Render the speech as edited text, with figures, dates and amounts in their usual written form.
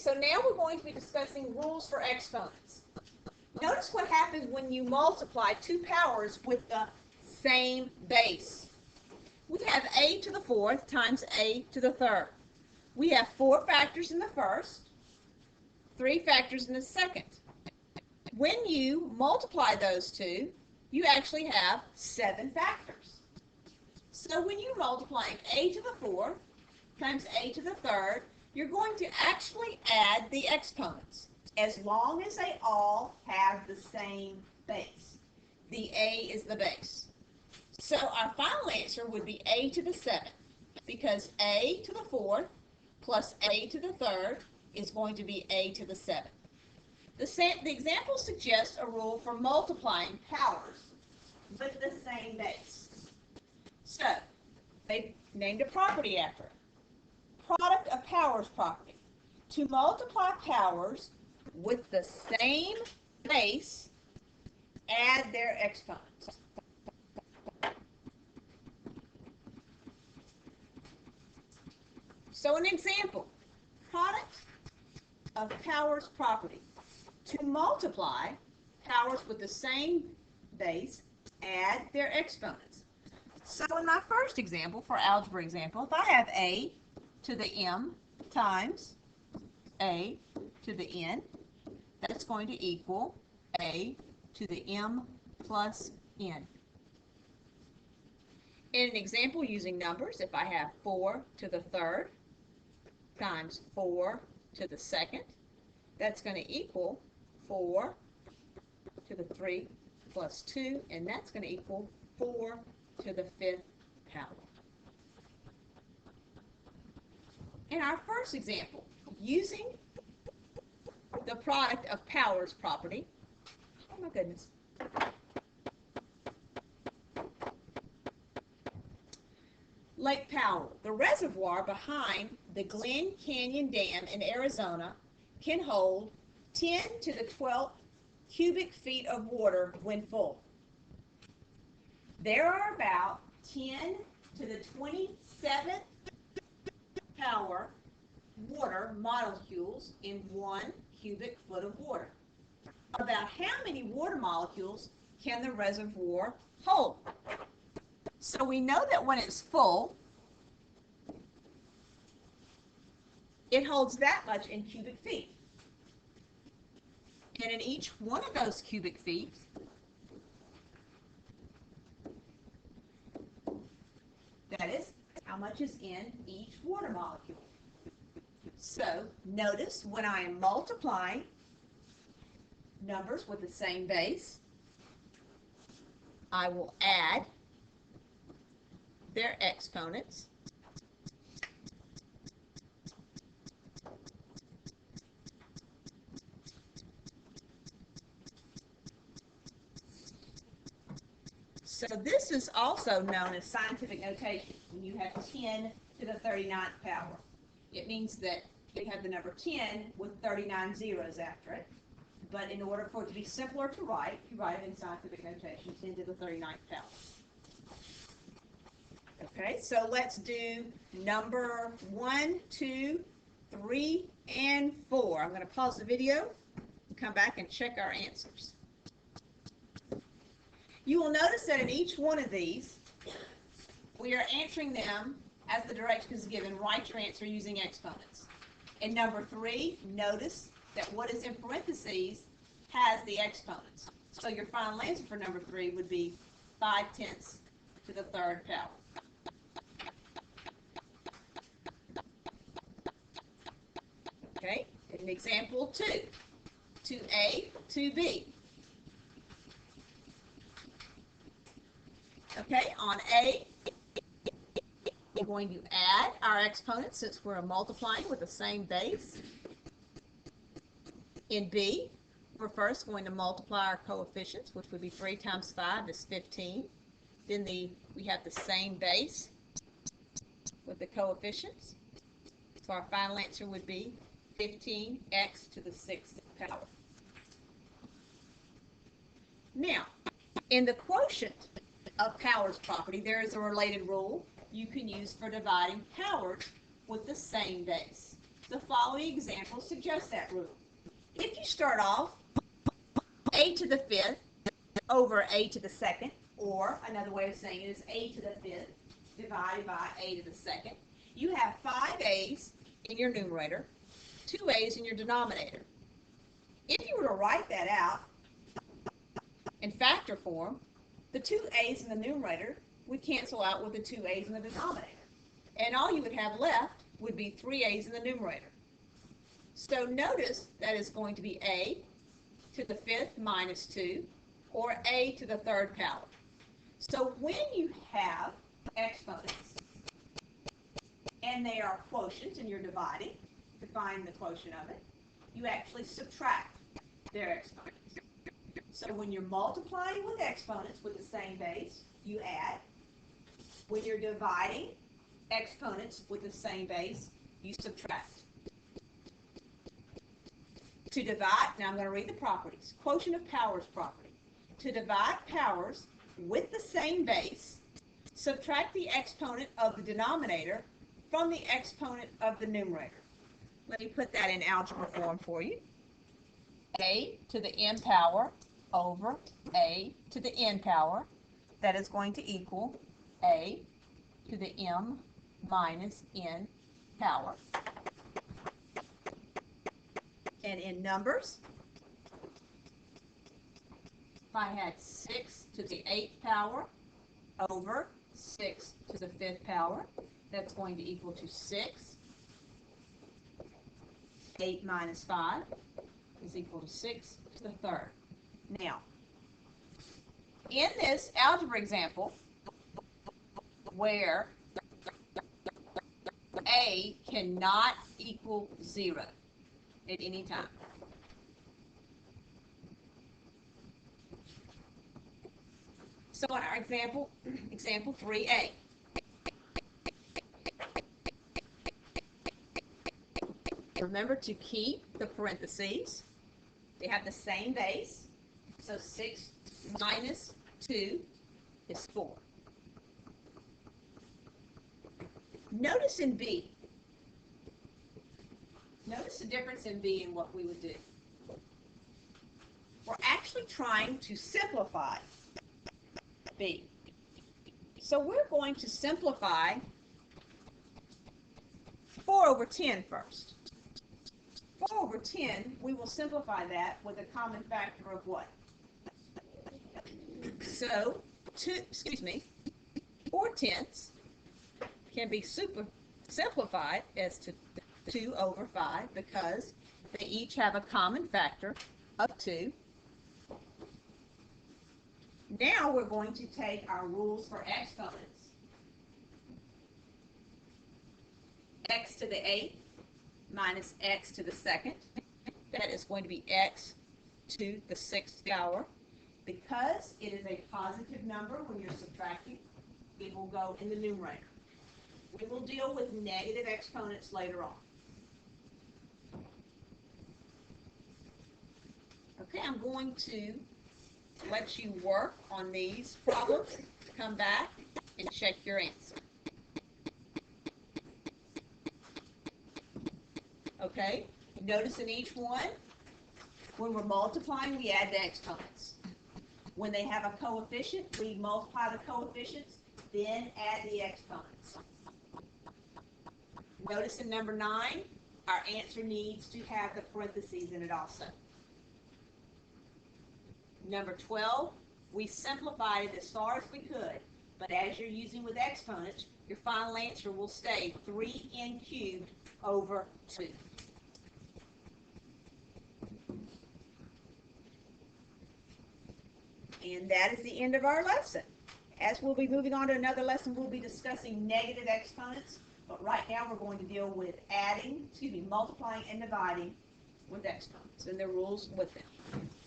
So now we're going to be discussing rules for exponents. Notice what happens when you multiply two powers with the same base. We have a to the fourth times a to the third. We have 4 factors in the first, 3 factors in the second. When you multiply those two, you actually have 7 factors. So when you're multiplying a to the fourth times a to the third, you're going to actually add the exponents as long as they all have the same base. The a is the base. So our final answer would be a to the 7th, because a to the 4th plus a to the 3rd is going to be a to the 7th. The example suggests a rule for multiplying powers with the same base. So they named a property after it. Product of powers property. To multiply powers with the same base, add their exponents. So an example, product of powers property. To multiply powers with the same base, add their exponents. So in my first example, for algebra example, if I have a to the m times a to the n, that's going to equal a to the m plus n. In an example using numbers, if I have 4 to the 3rd times 4 to the 2nd, that's going to equal 4 to the 3 plus 2, and that's going to equal 4 to the 5th power. In our first example, using the product of powers property, oh my goodness, Lake Powell, the reservoir behind the Glen Canyon Dam in Arizona, can hold 10 to the 12th cubic feet of water when full. There are about 10 to the 27th power water molecules in 1 cubic foot of water. About how many water molecules can the reservoir hold? So we know that when it's full, it holds that much in cubic feet. And in each one of those cubic feet, that is how much is in each water molecule. So notice when I am multiplying numbers with the same base, I will add their exponents. So this is also known as scientific notation when you have 10 to the 39th power. It means that you have the number 10 with 39 zeros after it. But in order for it to be simpler to write, you write it in scientific notation, 10 to the 39th power. Okay, so let's do number 1, 2, 3, and 4. I'm going to pause the video and come back and check our answers. You will notice that in each one of these, we are answering them as the directions given. Write your answer using exponents. In number 3, notice that what is in parentheses has the exponents. So your final answer for number 3 would be 5/10 to the 3rd power. Okay, in example 2, to A to B. Okay, on A, we're going to add our exponents since we're multiplying with the same base. In B, we're first going to multiply our coefficients, which would be 3 times 5 is 15. Then we have the same base with the coefficients. So our final answer would be 15x to the 6th power. Now, in the quotient of powers property, there is a related rule you can use for dividing powers with the same base. The following examples suggest that rule. If you start off a to the fifth over a to the second, or another way of saying it is a to the fifth divided by a to the second, you have 5 a's in your numerator, 2 a's in your denominator. If you were to write that out in factor form, the 2 a's in the numerator would cancel out with the 2 a's in the denominator. And all you would have left would be 3 a's in the numerator. So notice that it's going to be a to the fifth minus 2, or a to the third power. So when you have exponents and they are quotients and you're dividing to find the quotient of it, you actually subtract their exponents. So when you're multiplying with exponents with the same base, you add. When you're dividing exponents with the same base, you subtract. To divide, now I'm going to read the properties. Quotient of powers property. To divide powers with the same base, subtract the exponent of the denominator from the exponent of the numerator. Let me put that in algebra form for you. A to the n power over a to the n power. That is going to equal a to the m minus n power. And in numbers, if I had 6 to the 8th power over 6 to the 5th power, that's going to equal to 6. 8 minus 5 is equal to 6 to the 3rd. Now, in this algebra example, where a cannot equal 0 at any time, so in our example 3a, remember to keep the parentheses. They have the same base, so 6 minus 2 is 4. Notice in B, notice the difference in B and what we would do. We're actually trying to simplify B. So we're going to simplify 4 over 10 first. 4 over 10, we will simplify that with a common factor of what? So, 4/10 can be simplified as to 2 over 5 because they each have a common factor of 2. Now we're going to take our rules for exponents. X to the 8th minus x to the 2nd. That is going to be x to the 6th power. Because it is a positive number when you're subtracting, it will go in the numerator. We will deal with negative exponents later on. Okay, I'm going to let you work on these problems, come back and check your answer. Okay, notice in each one, when we're multiplying, we add the exponents. When they have a coefficient, we multiply the coefficients, then add the exponents. Notice in number 9, our answer needs to have the parentheses in it also. Number 12, we simplified it as far as we could, but as you're using with exponents, your final answer will stay 3n cubed over 2. And that is the end of our lesson. As we'll be moving on to another lesson, we'll be discussing negative exponents, but right now we're going to deal with multiplying and dividing with exponents and the rules with them.